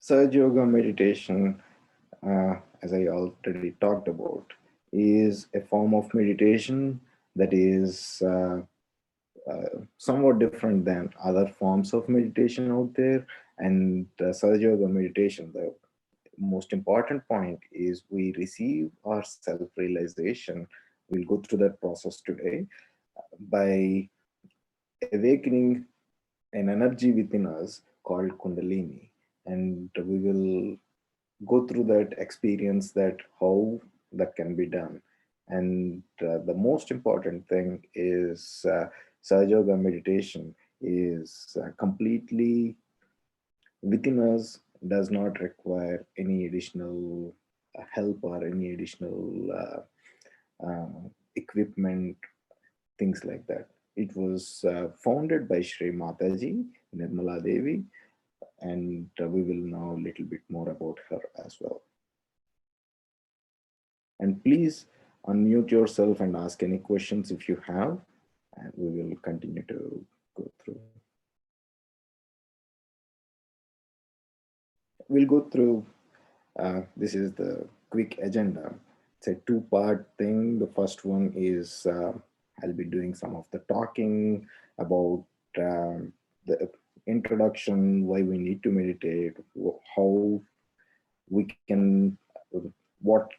Surge yoga meditation, as I already talked about, is a form of meditation that is somewhat different than other forms of meditation out there. And Sahaja Yoga meditation, the most important point is we receive our self-realization. We'll go through that process today by awakening an energy within us called Kundalini. And we will go through that experience, that how that can be done. And the most important thing is Sahaja Yoga meditation is completely within us, does not require any additional help or any additional equipment, things like that. It was founded by Shri Mataji, Nirmala Devi, and we will know a little bit more about her as well. And please unmute yourself and ask any questions if you have, and we will continue to go through. We'll go through, this is the quick agenda. It's a two-part thing. The first one is I'll be doing some of the talking about the introduction, why we need to meditate, how we can, what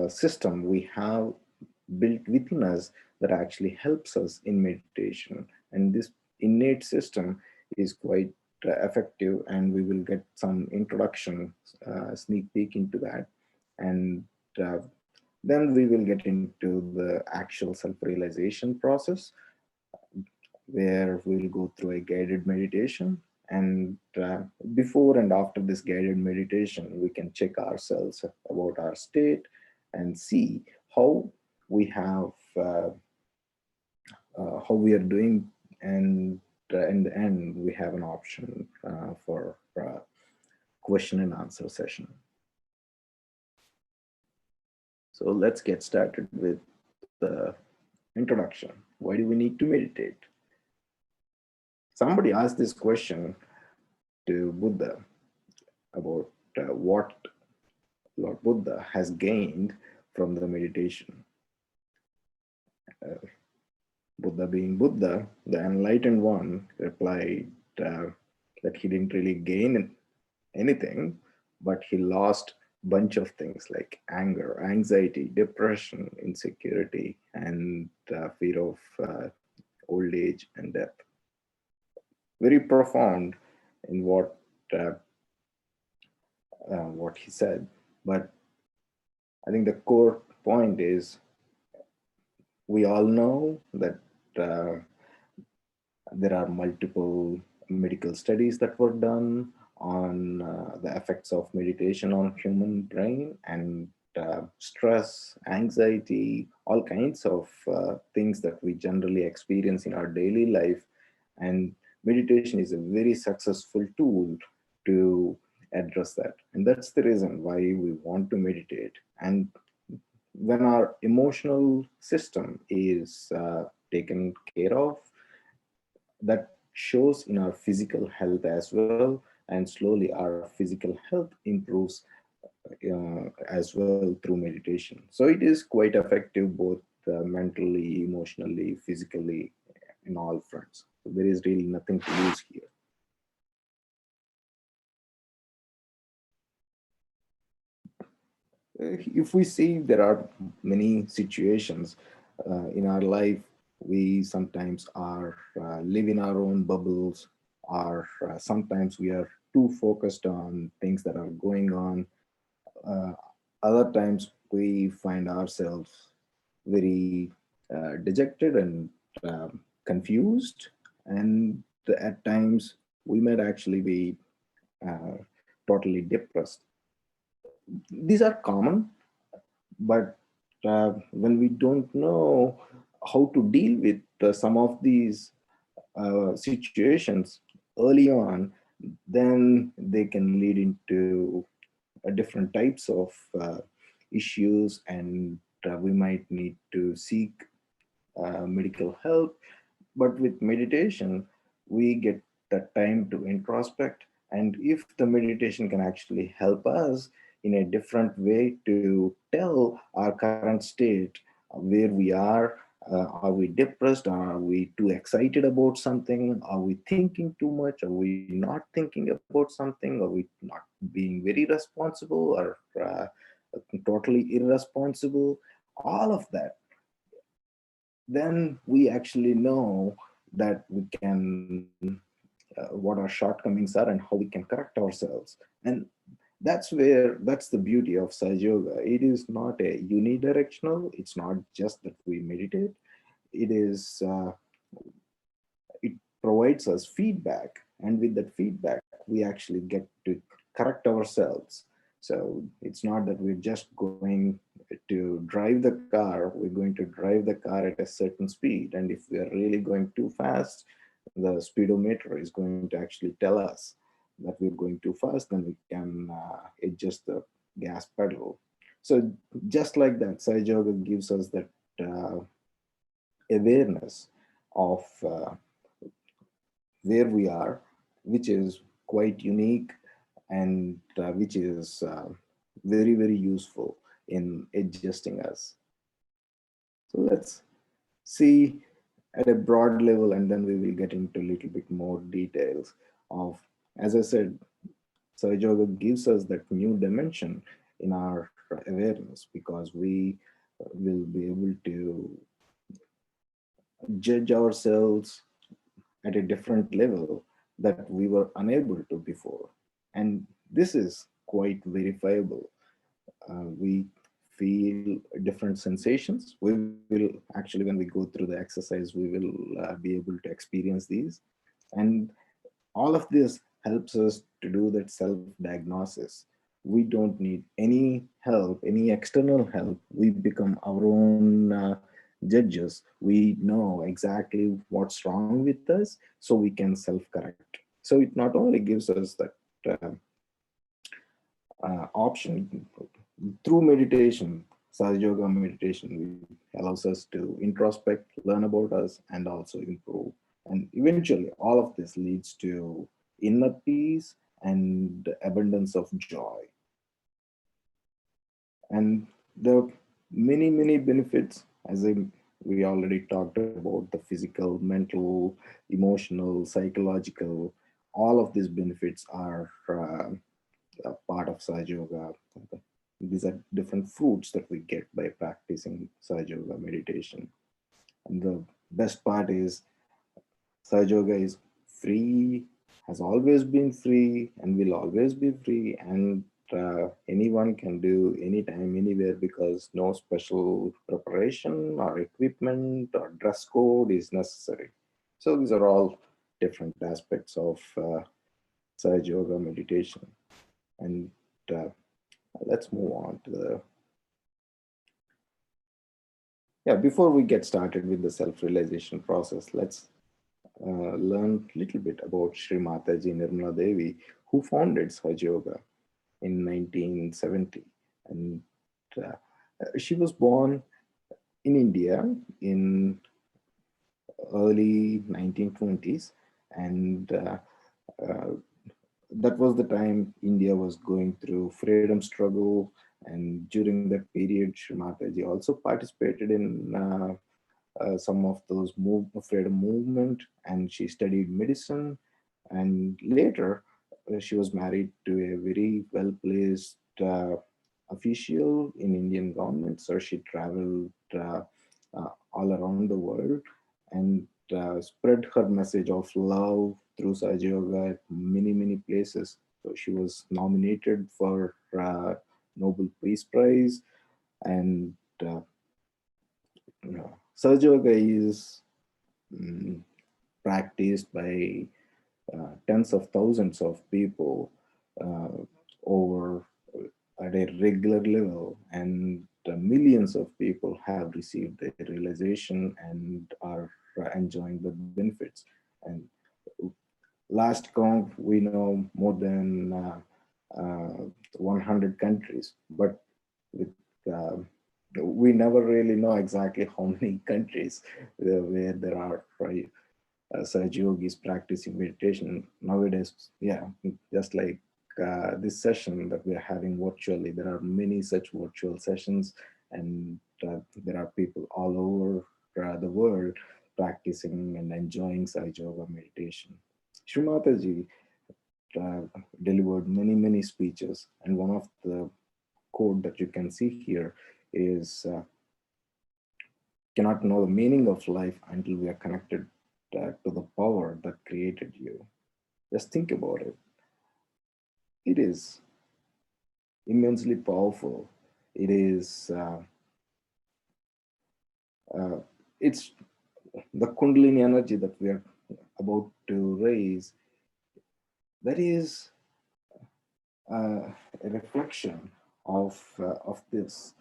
system we have built within us that actually helps us in meditation. And this innate system is quite effective, and we will get some introduction, sneak peek into that. And uh, then we will get into the actual self-realization process, where we'll go through a guided meditation. And before and after this guided meditation, we can check ourselves about our state and see how we have, how we are doing. And in the end, we have an option for question and answer session. So let's get started with the introduction. Why do we need to meditate? Somebody asked this question to Buddha about what Lord Buddha has gained from the meditation. Buddha, being Buddha, the enlightened one, replied that he didn't really gain anything, but he lost a bunch of things like anger, anxiety, depression, insecurity, and fear of old age and death. Very profound in what he said, but I think the core point is, we all know that there are multiple medical studies that were done on the effects of meditation on human brain, and stress, anxiety, all kinds of things that we generally experience in our daily life. And meditation is a very successful tool to address that. And that's the reason why we want to meditate. And when our emotional system is taken care of, that shows in our physical health as well. And slowly our physical health improves as well through meditation. So it is quite effective, both mentally, emotionally, physically, in all fronts. So there is really nothing to lose here. If we see, there are many situations in our life, we sometimes are live in our own bubbles, or sometimes we are too focused on things that are going on. uh, Other times we find ourselves very dejected and confused, and at times we might actually be uh, totally depressed. These are common, but when we don't know how to deal with some of these situations early on, then they can lead into different types of issues, and we might need to seek medical help. But with meditation, we get the time to introspect And if the meditation can actually help us in a different way to tell our current state, where we are we depressed? Are we too excited about something? Are we thinking too much? Are we not thinking about something? Are we not being very responsible, or totally irresponsible? All of that. Then we actually know that we can, what our shortcomings are and how we can correct ourselves. And that's the beauty of Sahaja Yoga. It is not a unidirectional. It's not just that we meditate. It is it provides us feedback, and with that feedback we actually get to correct ourselves. So it's not that we're just going to drive the car. We're going to drive the car at a certain speed, and if we are really going too fast, the speedometer is going to actually tell us that we're going too fast. Then we can adjust the gas pedal. So just like that, Sai Yoga gives us that uh, awareness of where we are, which is quite unique, and which is very, very useful in adjusting us. So let's see at a broad level, and then we will get into a little bit more details of, as I said, Sahaja Yoga gives us that new dimension in our awareness, because we will be able to judge ourselves at a different level that we were unable to before. And this is quite verifiable. We feel different sensations. We will actually, when we go through the exercise, we will be able to experience these. And all of this helps us to do that self diagnosis. We don't need any help, any external help. We become our own judges. We know exactly what's wrong with us, so we can self correct. So it not only gives us that option through meditation, Sahaja Yoga meditation allows us to introspect, learn about us, and also improve. And eventually, all of this leads to inner peace and abundance of joy. And there are many, many benefits, as we already talked about the physical, mental, emotional, psychological. All of these benefits are a part of Sahaja Yoga. These are different fruits that we get by practicing Sahaja Yoga meditation. And the best part is Sahaja Yoga is free, has always been free, and will always be free. And anyone can do anytime, anywhere, because no special preparation or equipment or dress code is necessary. So these are all different aspects of Sahaja Yoga meditation. And uh, let's move on to the, yeah, before we get started with the self-realization process, let's learn a little bit about Sri Mataji Nirmala Devi, who founded Sahaja Yoga in 1970. And she was born in India in early 1920s. And uh, that was the time India was going through freedom struggle. And during that period, Sri Mataji also participated in some of those freedom movement, and she studied medicine. And later, she was married to a very well-placed official in Indian government. So she traveled all around the world and spread her message of love through Sahaja Yoga at many, many places. So she was nominated for Nobel Peace Prize. And Sahaja Yoga is mm, practiced by tens of thousands of people uh, over at a regular level, and millions of people have received the realization and are enjoying the benefits. And last count, we know more than 100 countries, but with we never really know exactly how many countries where there are, right, such yogis practicing meditation nowadays. Yeah, just like this session that we are having virtually. There are many such virtual sessions, and there are people all over the world practicing and enjoying Sai Yoga meditation. Shri Mataji uh, delivered many speeches, and one of the quote that you can see here is cannot know the meaning of life until we are connected to the power that created you. Just think about it. It is immensely powerful. It is uh, it's the Kundalini energy that we are about to raise. That is a reflection of this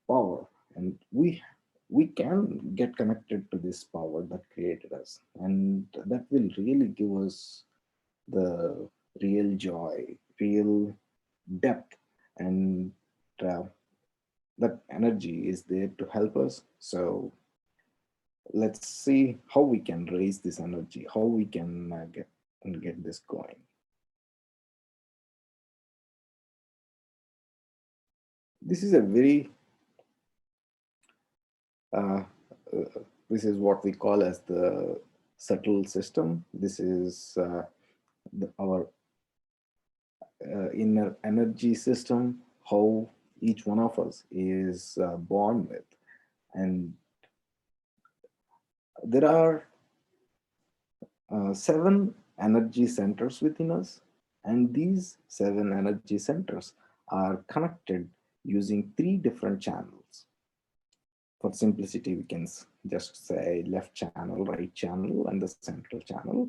power, and we can get connected to this power that created us, and that will really give us the real joy, real depth, and uh, that energy is there to help us. So let's see how we can raise this energy, how we can get this going. This is a very uh, uh, this is what we call as the subtle system. This is our inner energy system, how each one of us is born with. And there are seven energy centers within us, and these seven energy centers are connected using three different channels. For simplicity, we can just say left channel, right channel, and the central channel.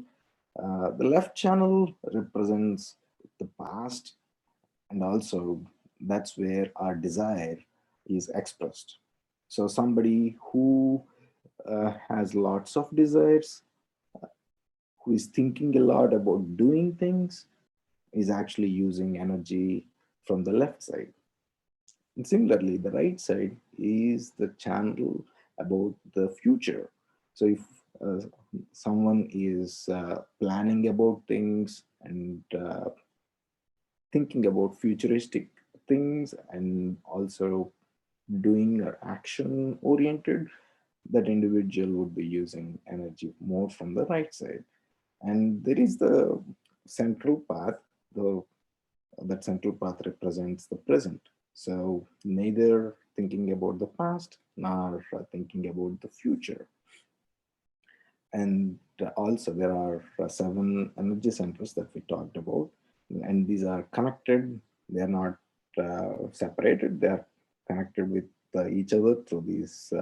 The left channel represents the past, and also that's where our desire is expressed. So somebody who has lots of desires, who is thinking a lot about doing things, is actually using energy from the left side. And similarly, the right side is the channel about the future. So if uh, someone is planning about things and thinking about futuristic things and also doing or action oriented, that individual would be using energy more from the right side. And there is the central path. The that central path represents the present. So neither thinking about the past nor thinking about the future. And also there are seven energy centers that we talked about, and these are connected. They are not separated. They are connected with each other through these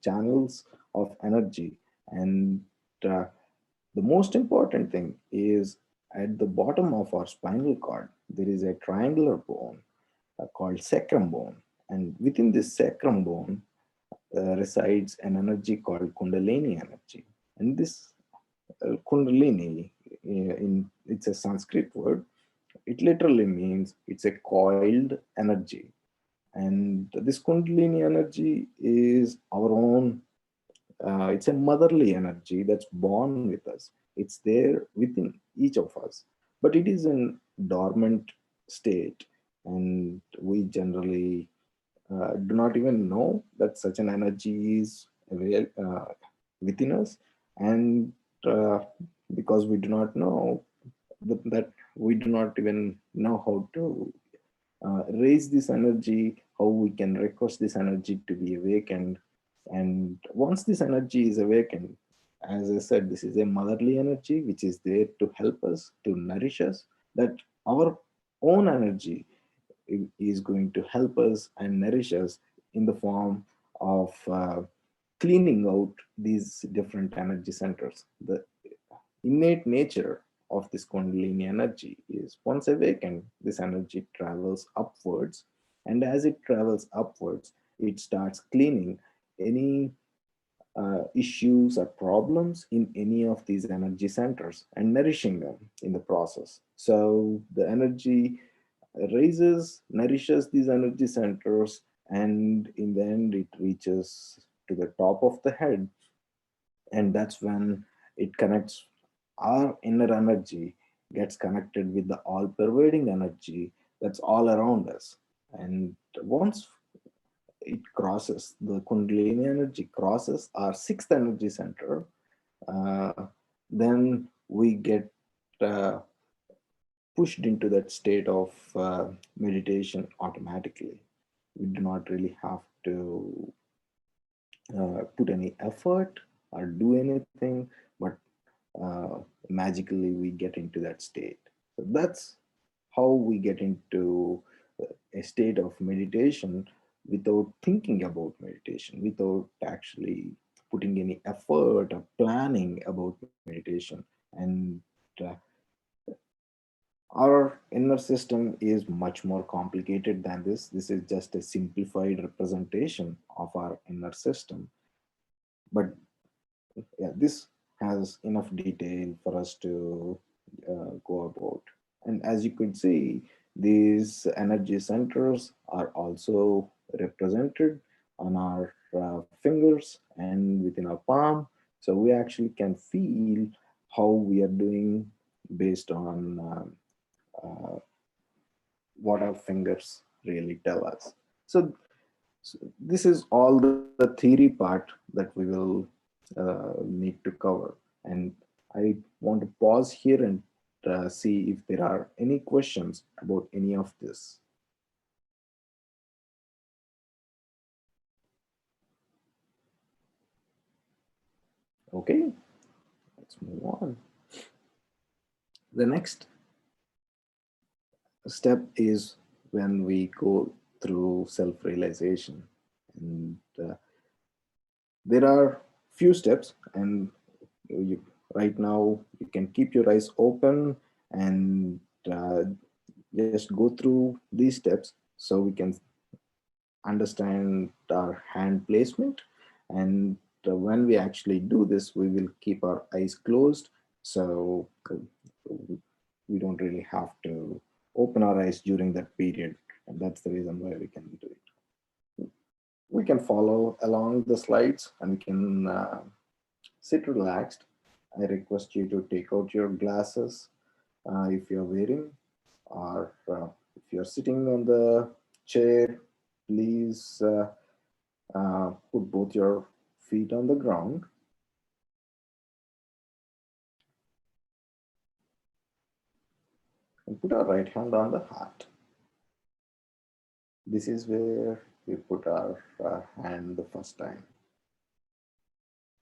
channels of energy. And uh, the most important thing is at the bottom of our spinal cord, there is a triangular bone called sacrum bone. And within this sacrum bone resides an energy called Kundalini energy. And this Kundalini, it's a Sanskrit word. It literally means it's a coiled energy. And this Kundalini energy is our own, it's a motherly energy that's born with us. It's there within each of us, but it is in dormant state. And we generally do not even know that such an energy is within us. And uh, because we do not know that we do not even know how to raise this energy, how we can request this energy to be awakened. And once this energy is awakened, as I said, this is a motherly energy which is there to help us, to nourish us, that our own energy is going to help us and nourish us in the form of cleaning out these different energy centers. The innate nature of this Kundalini energy is once awakened, this energy travels upwards. And as it travels upwards, it starts cleaning any issues or problems in any of these energy centers and nourishing them in the process. So the energy raises, nourishes these energy centers, and in the end, it reaches to the top of the head. And that's when it connects our inner energy gets connected with the all pervading energy that's all around us. And once it crosses, the Kundalini energy crosses our sixth energy center, uh, then we get uh, pushed into that state of meditation automatically. We do not really have to put any effort or do anything, but uh, magically we get into that state. So that's how we get into a state of meditation without thinking about meditation, without actually putting any effort or planning about meditation. And uh, our inner system is much more complicated than this. This is just a simplified representation of our inner system. But yeah, this has enough detail for us to go about. And as you could see, these energy centers are also represented on our fingers and within our palm. So we actually can feel how we are doing based on what our fingers really tell us. So this is all the theory part that we will need to cover. And I want to pause here and see if there are any questions about any of this. Okay, let's move on. The next step is when we go through self-realization. And there are few steps, and you, right now you can keep your eyes open and just go through these steps so we can understand our hand placement. And when we actually do this, we will keep our eyes closed, so we don't really have to open our eyes during that period. And that's the reason why we can do it. We can follow along the slides, and we can sit relaxed. I request you to take out your glasses if you're wearing, or if you're sitting on the chair, please put both your feet on the ground and put our right hand on the heart. This is where we put our hand the first time.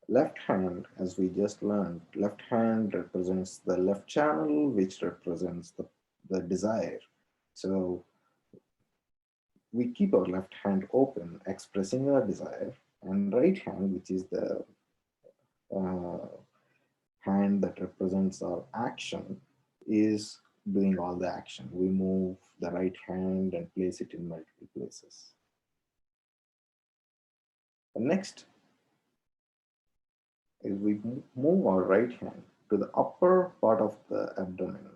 Left hand, as we just learned, left hand represents the left channel, which represents the desire. So we keep our left hand open, expressing our desire, and right hand, which is the uh, hand that represents our action, is doing all the action. We move the right hand and place it in multiple places. The next is we move our right hand to the upper part of the abdomen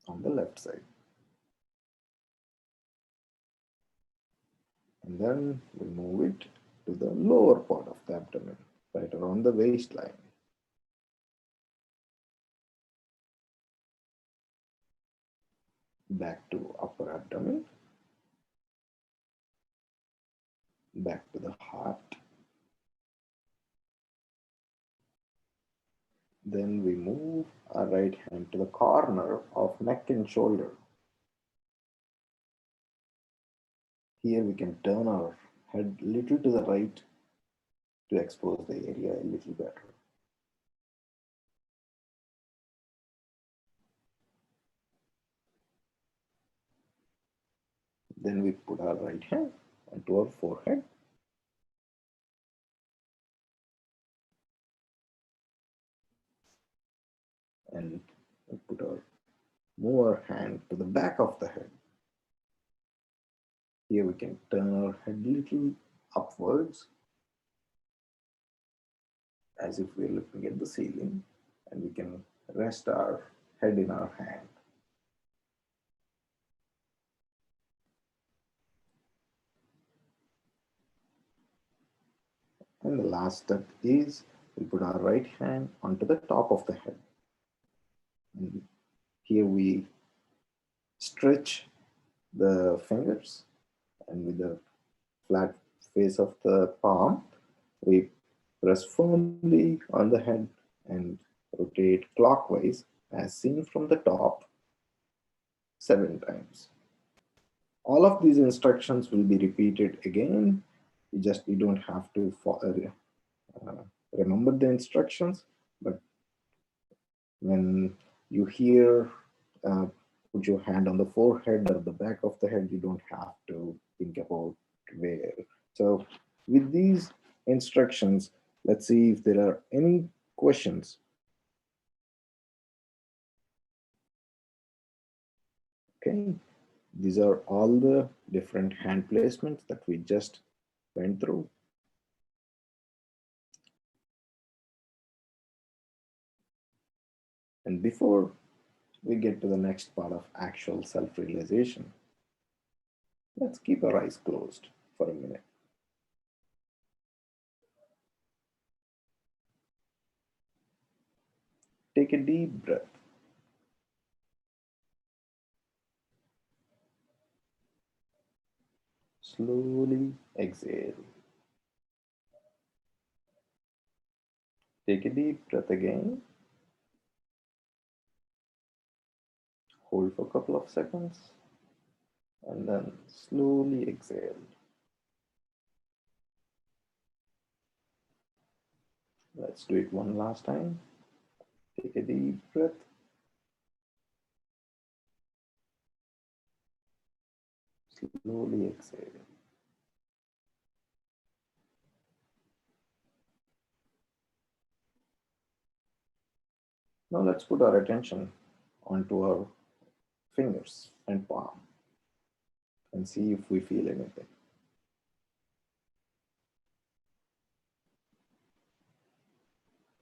on the left side. And then we move it to the lower part of the abdomen, right around the waistline. Back to upper abdomen, back to the heart. Then we move our right hand to the corner of neck and shoulder. Here we can turn our head a little to the right to expose the area a little better. Then we put our right hand onto our forehead. And we move our hand to the back of the head. Here we can turn our head a little upwards as if we're looking at the ceiling, and we can rest our head in our hand. And the last step is We put our right hand onto the top of the head. And here we stretch the fingers, and with the flat face of the palm, we press firmly on the head and rotate clockwise as seen from the top 7 times. All of these instructions will be repeated again. We don't have to remember the instructions, but when you hear put your hand on the forehead or the back of the head, you don't have to think about where. So with these instructions, let's see if there are any questions. Okay, these are all the different hand placements that we just went through. And before we get to the next part of actual self-realization, let's keep our eyes closed for a minute. Take a deep breath. Slowly exhale. Take a deep breath again. Hold for a couple of seconds and then slowly exhale. Let's do it one last time. Take a deep breath. Slowly exhale. Now let's put our attention onto our fingers and palm and see if we feel anything.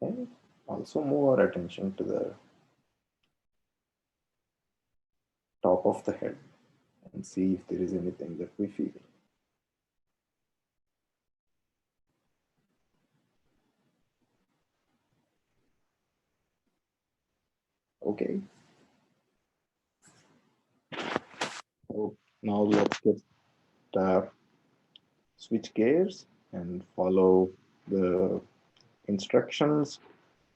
Okay. Also move our attention to the top of the head and see if there is anything that we feel. Okay. So now let's get switch gears and follow the instructions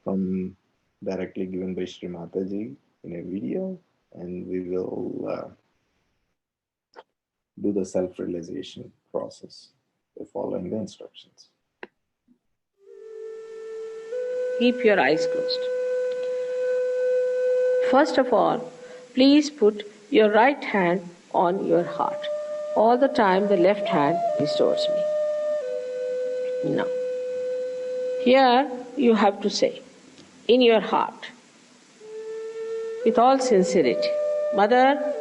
from directly given by Sri Mataji in a video, and we will do the self-realization process by following the instructions. Keep your eyes closed. First of all, please put your right hand on your heart. All the time the left hand is towards me. Now, here you have to say, in your heart, with all sincerity, Mother,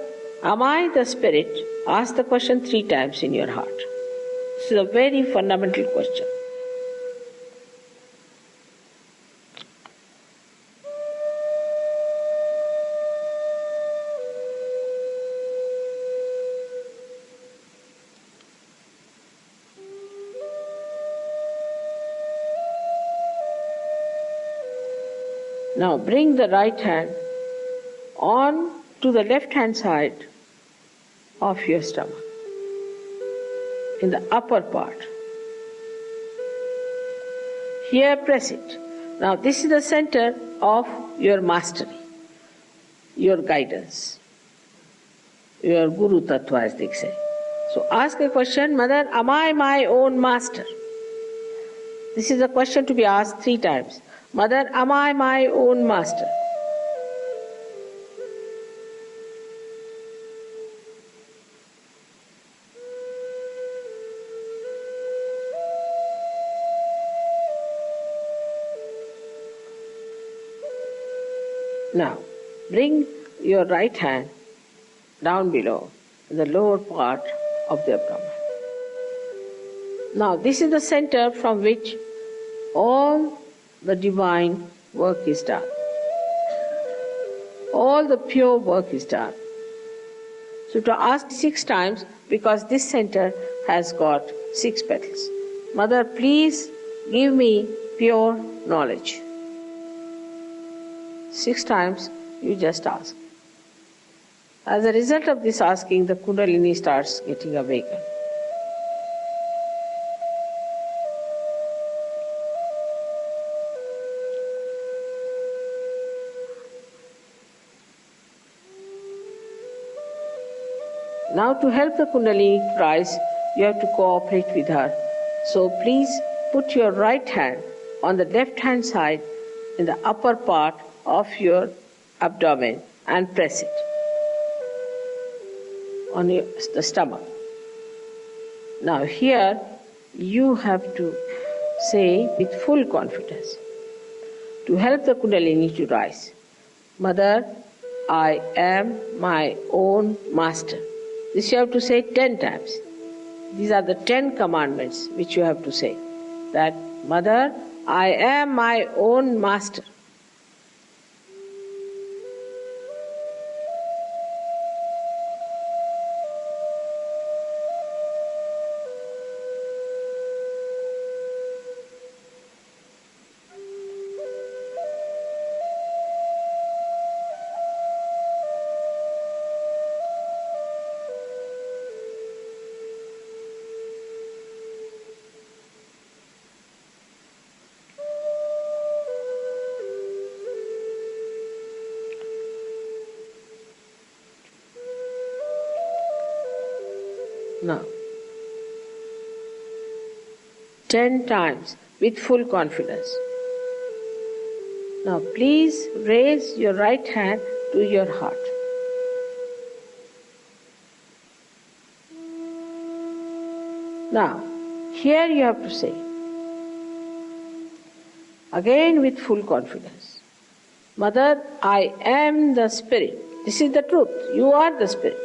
am I the spirit? Ask the question 3 times in your heart. This is a very fundamental question. Now bring the right hand on to the left hand side of your stomach, in the upper part. Here press it. Now this is the center of your mastery, your guidance, your Guru Tattva as they say. So ask a question, Mother, am I my own master? This is a question to be asked 3 times. Mother, am I my own master? Now, bring your right hand down below, the lower part of the abdomen. Now, this is the center from which all the divine work is done. All the pure work is done. So to ask 6 times, because this center has got 6 petals. Mother, please give me pure knowledge. 6 times you just ask. As a result of this asking, the Kundalini starts getting awakened. Now, to help the Kundalini rise, you have to cooperate with her. So, please put your right hand on the left hand side in the upper part of your abdomen and press it on the stomach. Now, here you have to say with full confidence to help the Kundalini to rise, Mother, I am my own master. This you have to say 10 times. These are the 10 commandments which you have to say. That, Mother, I am my own master. Now, 10 times with full confidence. Now, please raise your right hand to your heart. Now, here you have to say, again with full confidence, Mother, I am the Spirit. This is the truth. You are the Spirit.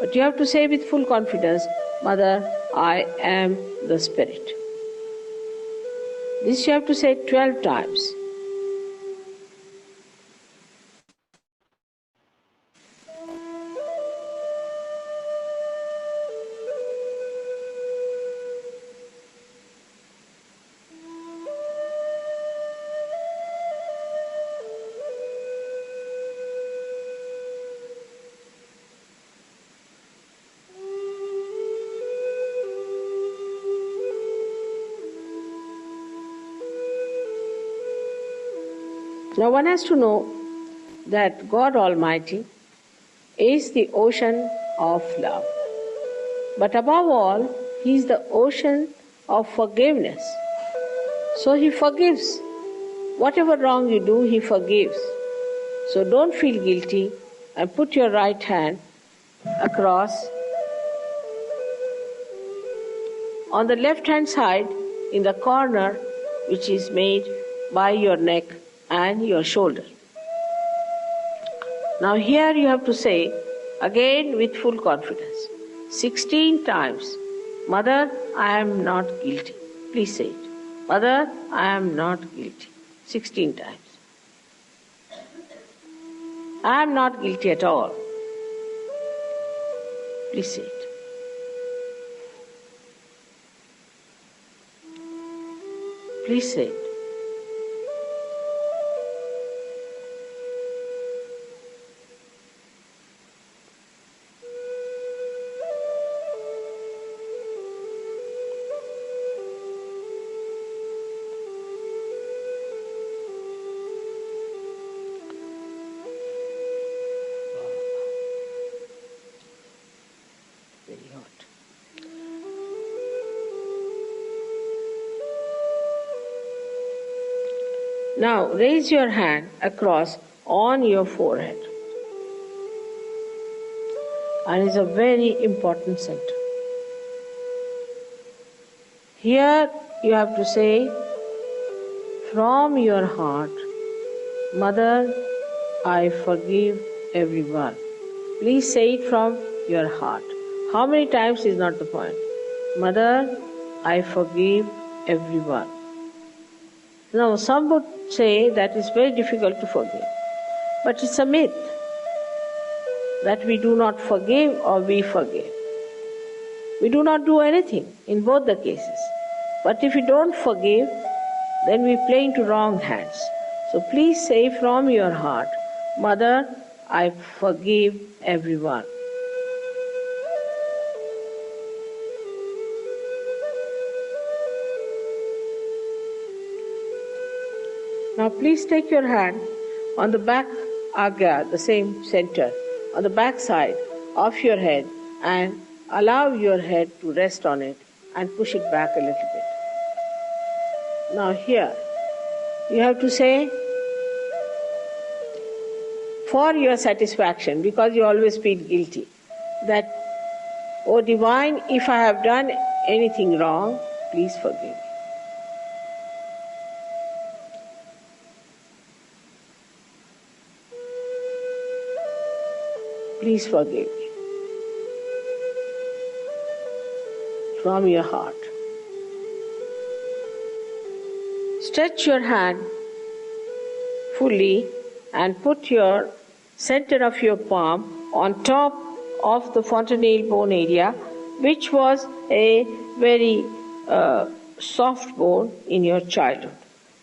But you have to say with full confidence, Mother, I am the Spirit. This you have to say 12 times. Now one has to know that God Almighty is the ocean of love. But above all, He is the ocean of forgiveness. So He forgives. Whatever wrong you do, He forgives. So don't feel guilty and put your right hand across on the left hand side in the corner which is made by your neck and your shoulder. Now here you have to say again with full confidence 16 times, Mother, I am not guilty. Please say it. Mother, I am not guilty. 16 times. I am not guilty at all. Please say it. Please say it. Very hot. Now raise your hand across on your forehead. And it's a very important center. Here you have to say from your heart, Mother, I forgive everyone. Please say it from your heart. How many times is not the point. Mother, I forgive everyone. Now, some would say that it's very difficult to forgive. But it's a myth that we do not forgive or we forgive. We do not do anything in both the cases. But if you don't forgive, then we play into wrong hands. So please say from your heart, Mother, I forgive everyone. Now please take your hand on the back agya, the same center, on the back side of your head and allow your head to rest on it and push it back a little bit. Now here, you have to say, for your satisfaction, because you always feel guilty, that, O Divine, if I have done anything wrong, please forgive me. Please forgive me. From your heart. Stretch your hand fully and put your center of your palm on top of the fontanelle bone area, which was a very soft bone in your childhood.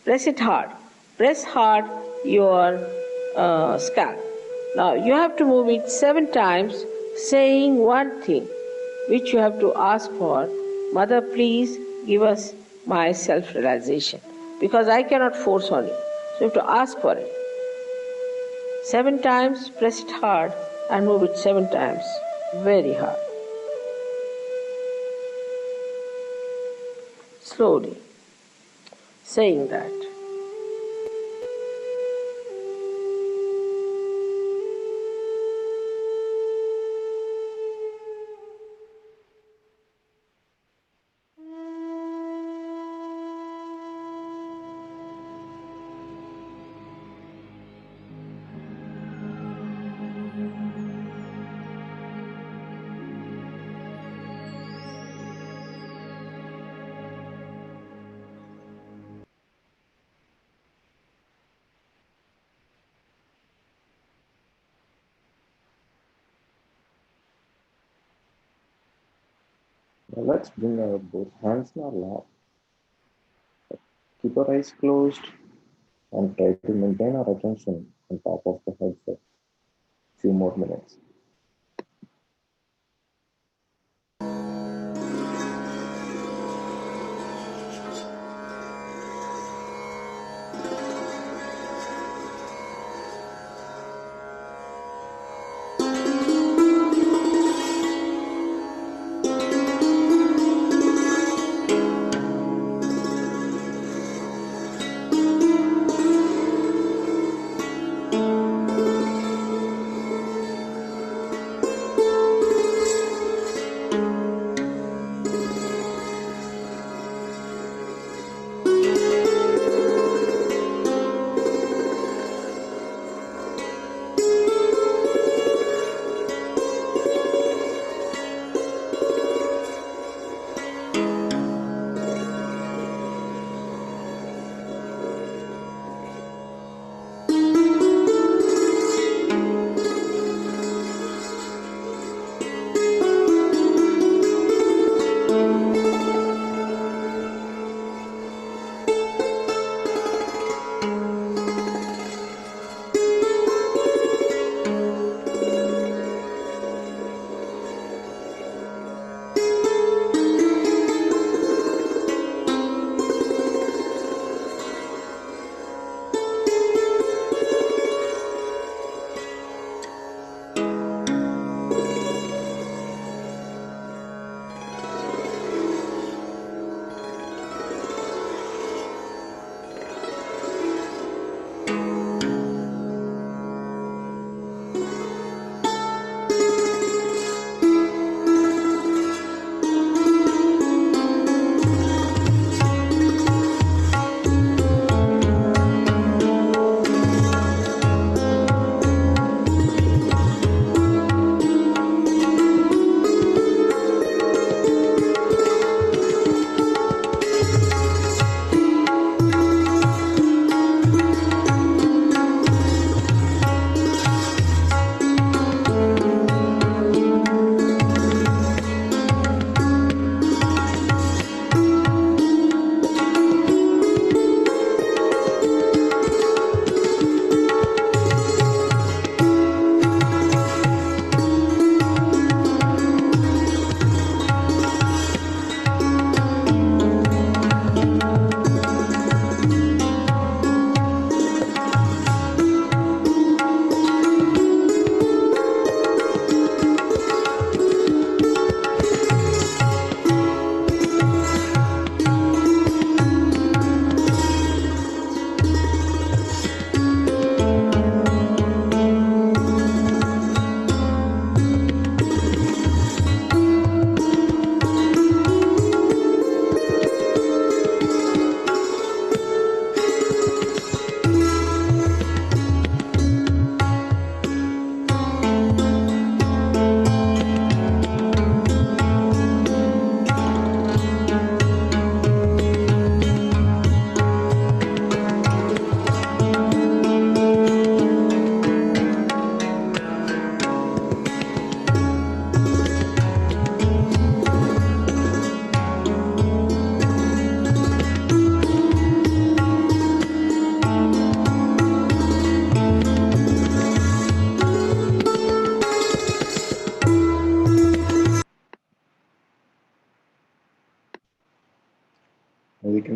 Press it hard. Press hard your scalp. Now you have to move it 7 times, saying one thing which you have to ask for. Mother, please give us my self-realization, because I cannot force on you. So you have to ask for it. 7 times, press it hard and move it 7 times, very hard. Slowly, saying that. Now let's bring our both hands in our lap. Keep our eyes closed and try to maintain our attention on top of the head for few more minutes.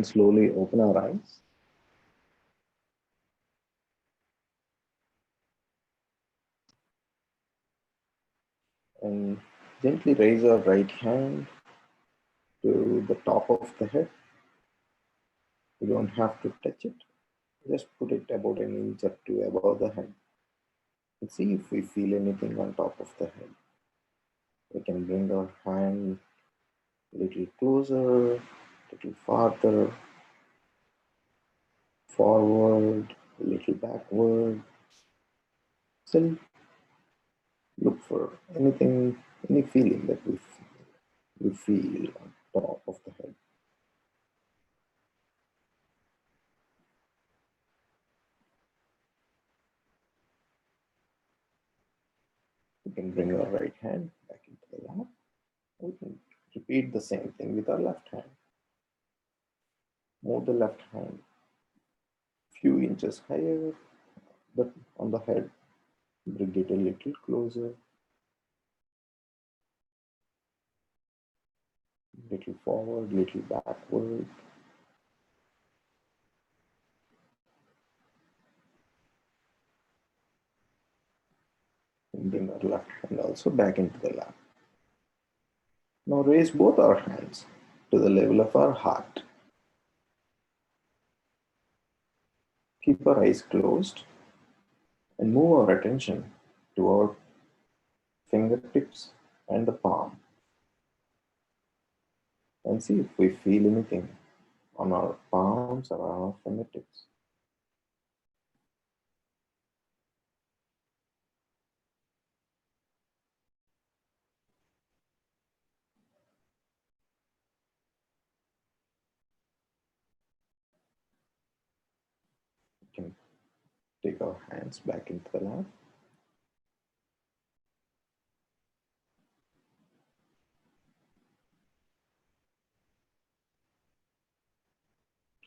slowly open our eyes and gently raise our right hand to the top of the head. You don't have to touch it. Just put it about an inch or two above the head and see if we feel anything on top of the head. We can bring our hand a little closer, a little farther, forward, a little backward. Still look for anything, any feeling that we feel on top of the head. We can bring our right hand back into the lap. We can repeat the same thing with our left hand. Move the left hand few inches higher, but on the head, bring it a little closer, little forward, little backward. And bring our left hand also back into the lap. Now raise both our hands to the level of our heart. Keep our eyes closed and move our attention to our fingertips and the palm and see if we feel anything on our palms or our fingertips. We can take our hands back into the lap.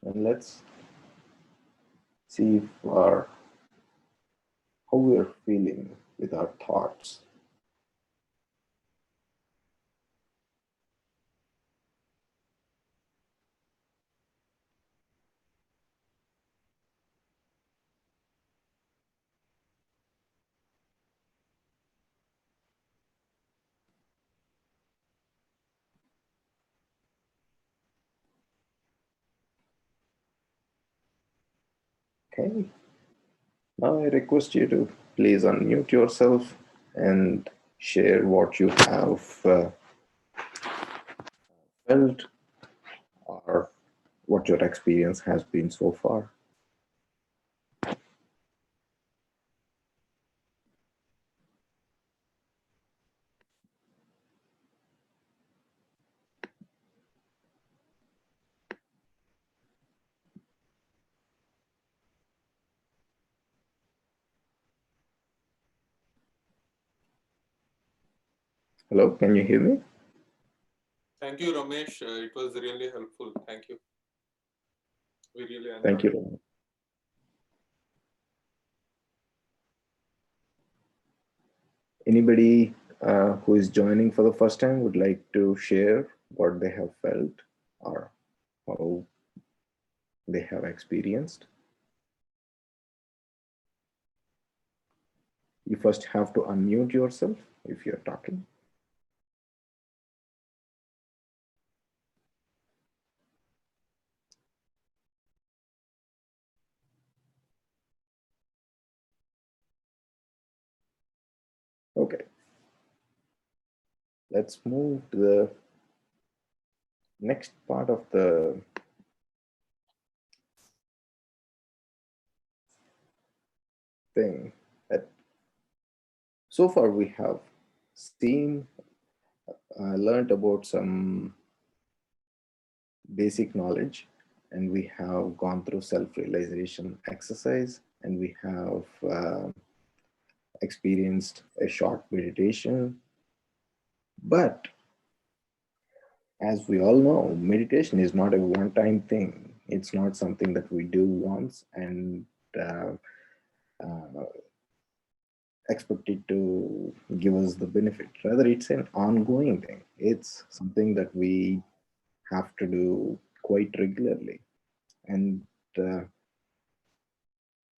And let's see if how we're feeling with our thoughts. Okay. Now I request you to please unmute yourself and share what you have felt or what your experience has been so far. Hello, can you hear me? Thank you, Ramesh. It was really helpful. Thank you. We really enjoyed. Thank you. Anybody who is joining for the first time would like to share what they have felt or how they have experienced? You first have to unmute yourself if you're talking. Okay. Let's move to the next part of the thing. That so far we have seen, learned about some basic knowledge, and we have gone through self-realization exercise, and we have experienced a short meditation. But as we all know, meditation is not a one-time thing. It's not something that we do once and uh, uh, expect it to give us the benefit. Rather, it's an ongoing thing. It's something that we have to do quite regularly. And uh,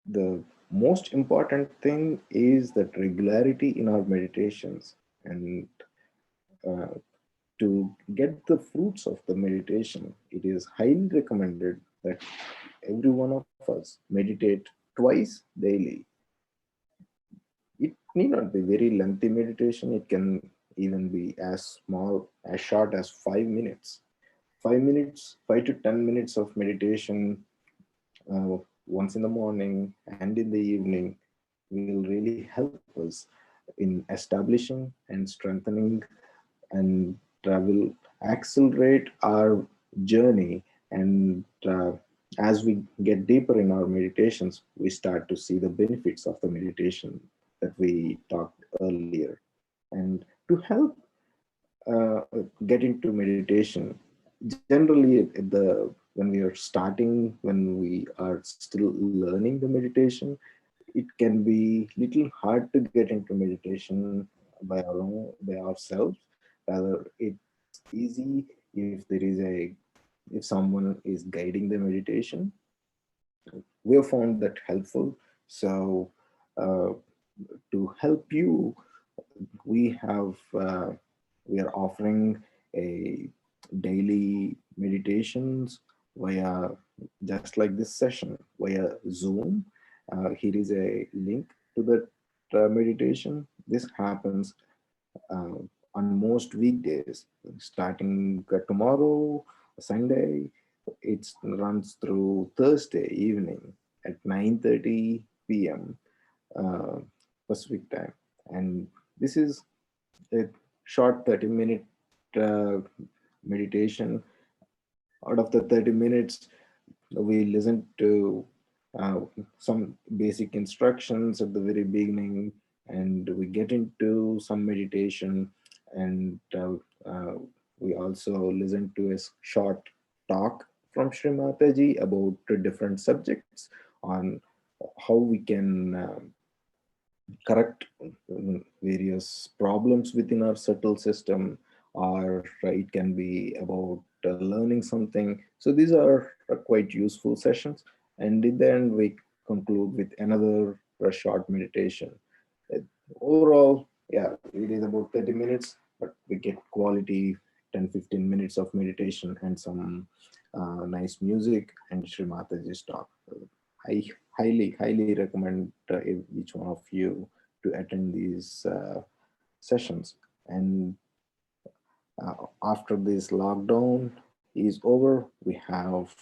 the most important thing is that regularity in our meditations. And uh, to get the fruits of the meditation, it is highly recommended that every one of us meditate twice daily. It need not be very lengthy meditation. It can even be as small, as short as 5 minutes. 5 minutes, 5 to 10 minutes of meditation once in the morning and in the evening will really help us in establishing and strengthening and will accelerate our journey. And as we get deeper in our meditations, we start to see the benefits of the meditation that we talked earlier. And to help get into meditation, generally at the when we are starting, when we are still learning the meditation, it can be little hard to get into meditation by ourselves. Rather, it's easy if there is a if someone is guiding the meditation. We have found that helpful. So uh, to help you, we have we are offering a daily meditations via, just like this session, via Zoom. Here is a link to that meditation. This happens uh, on most weekdays, starting tomorrow, Sunday. It runs through Thursday evening at 9:30 p.m. Uh, Pacific time. And this is a short 30-minute uh, meditation. Out of the 30 minutes, we listen to uh, some basic instructions at the very beginning, and we get into some meditation. And uh, we also listen to a short talk from Sri Mataji about the different subjects on how we can correct various problems within our subtle system, or it can be about learning something. So these are quite useful sessions. And in the end, we conclude with another short meditation. Uh, Overall, yeah, it is about 30 minutes, but we get quality 10-15 minutes of meditation and some nice music and Sri Mataji's talk. I highly recommend each one of you to attend these sessions. And after this lockdown is over, we have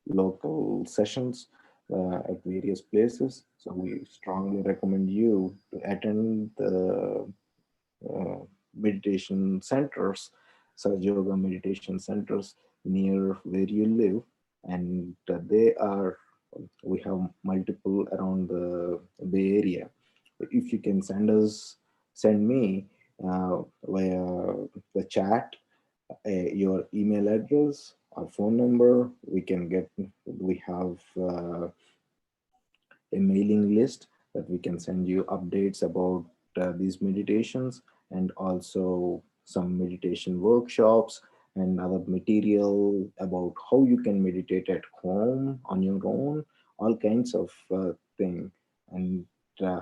local sessions at various places. So we strongly recommend you to attend the meditation centers, Sahaja Yoga meditation centers near where you live. And they are, we have multiple around the Bay Area. If you can send me via the chat your email address or phone number, we have a mailing list that we can send you updates about these meditations, and also some meditation workshops and other material about how you can meditate at home on your own, all kinds of thing. And uh,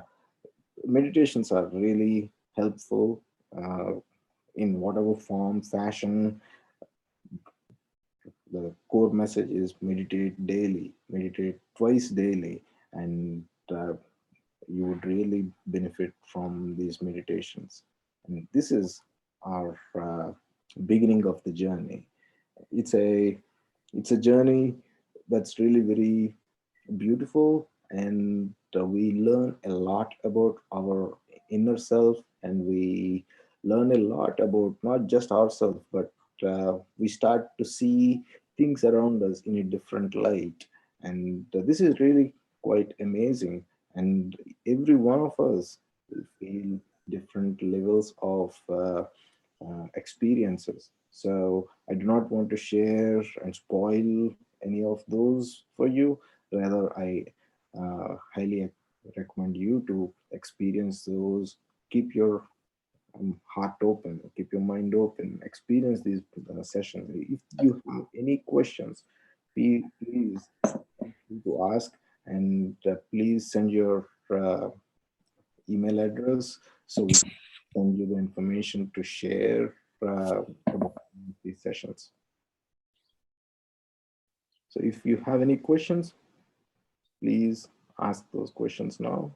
meditations are really helpful uh, in whatever form, fashion. The core message is meditate daily, meditate twice daily, and you would really benefit from these meditations. And this is our beginning of the journey. It's a it's a journey that's really very beautiful. And we learn a lot about our inner self, and we learn a lot about not just ourselves, but we start to see things around us in a different light. And this is really quite amazing. And every one of us will feel different levels of experiences. So I do not want to share and spoil any of those for you. Rather, I highly recommend you to experience those. Keep your heart open, keep your mind open, experience these sessions. If you have any questions, please feel free to ask, and please send your email address so we can send you the information to share about these sessions. So if you have any questions, please ask those questions now.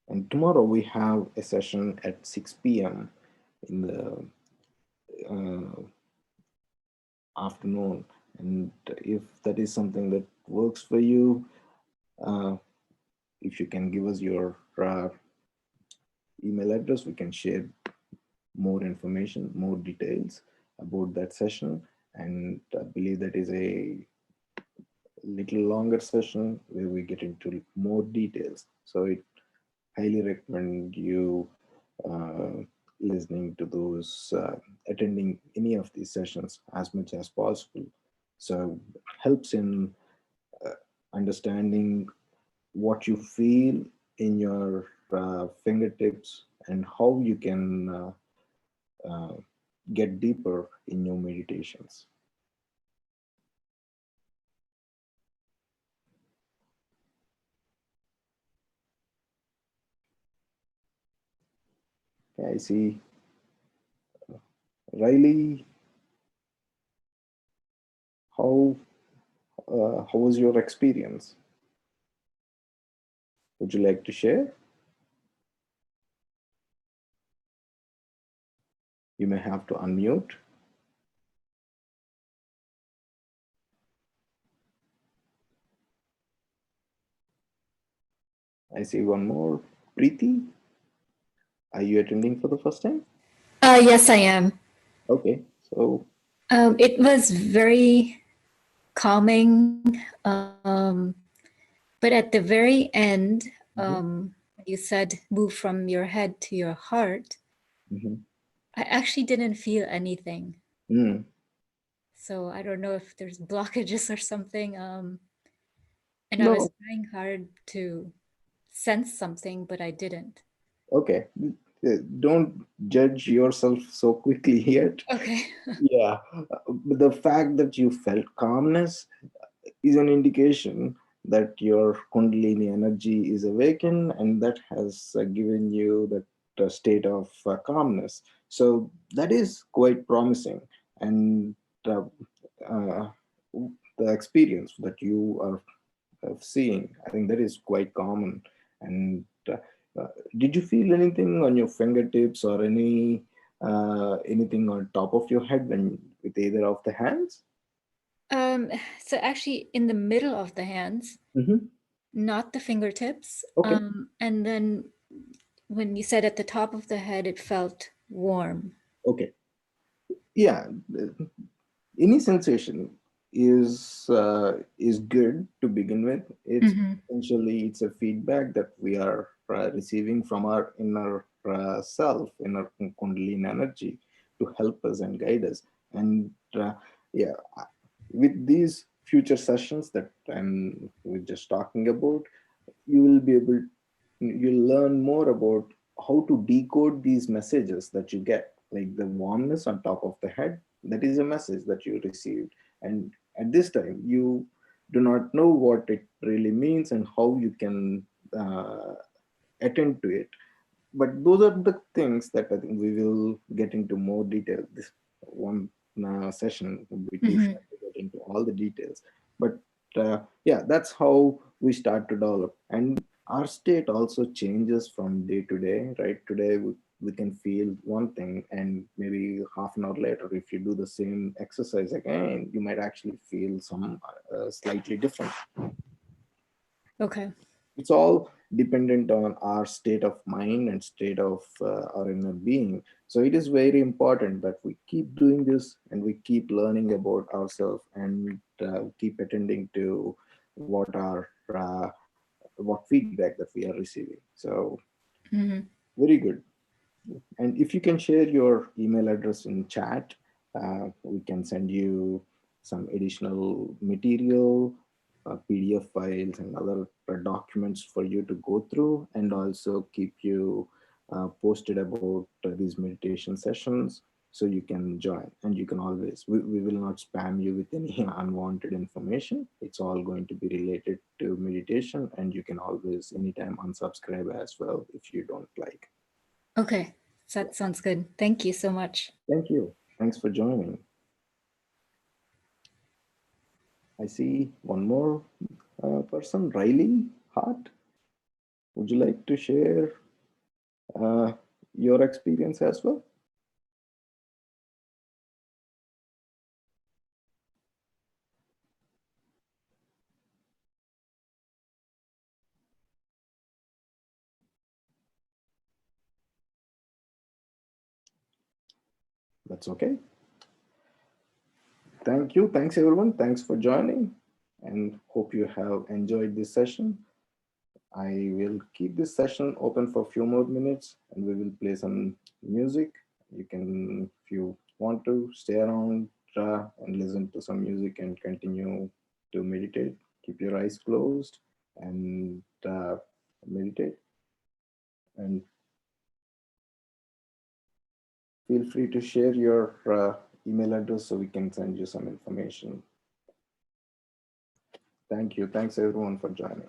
And tomorrow we have a session at 6 p.m. in the uh, afternoon. And if that is something that works for you, uh, if you can give us your email address, we can share more information, more details about that session. And I believe that is a little longer session where we get into more details. So I highly recommend you uh, listening to those, attending any of these sessions as much as possible. So it helps in uh, understanding what you feel in your fingertips and how you can get deeper in your meditations. Okay, I see Riley. How how was your experience? Would you like to share? You may have to unmute. I see one more. Preeti, are you attending for the first time? Yes, I am. Okay, so It was very calming, but at the very end, mhm, you said move from your head to your heart. mhm. I actually didn't feel anything. Mm, So I don't know if there's blockages or something. And I was no, trying hard to sense something, but I didn't. okay. Don't judge yourself so quickly yet. Okay. Yeah, the fact that you felt calmness is an indication that your Kundalini energy is awakened, and that has given you that state of calmness. So that is quite promising. And uh, uh, the experience that you are seeing, I think that is quite common. And did you feel anything on your fingertips or anything on top of your head when with either of the hands? Um, so actually in the middle of the hands, Hmm. not the fingertips. Okay. And then when you said at the top of the head, it felt warm. Okay. Yeah. Any sensation is good to begin with. It's Mm-hmm. essentially it's a feedback that we are receiving from our inner self, inner Kundalini energy to help us and guide us. And yeah, with these future sessions that we're just talking about, you will be able, you'll learn more about how to decode these messages that you get, like the warmness on top of the head. That is a message that you received, and at this time you do not know what it really means and how you can uh, attend to it. But those are the things that I think we will get into more detail. This one session would be too Mm-hmm. short to get into all the details. But yeah, that's how we start to develop. And our state also changes from day to day, right? Today we can feel one thing, and maybe half an hour later, if you do the same exercise again, you might actually feel some slightly different. Okay. It's all dependent on our state of mind and state of our inner being. So it is very important that we keep doing this and we keep learning about ourselves, and keep attending to what our what feedback that we are receiving. So Mm-hmm. very good. And if you can share your email address in chat, we can send you some additional material PDF files and other documents for you to go through, and also keep you posted about these meditation sessions, so you can join. And you can always, we will not spam you with any unwanted information. It's all going to be related to meditation, and you can always anytime unsubscribe as well if you don't like. Okay, that sounds good. Thank you so much. Thank you. Thanks for joining. I see one more person, Riley Hart. Would you like to share your experience as well? That's okay. Thank you. Thanks, everyone. Thanks for joining, and hope you have enjoyed this session. I will keep this session open for a few more minutes, and we will play some music. You can, if you want to, stay around and listen to some music and continue to meditate. Keep your eyes closed and meditate. And feel free to share your email address so we can send you some information. Thank you. Thanks everyone for joining.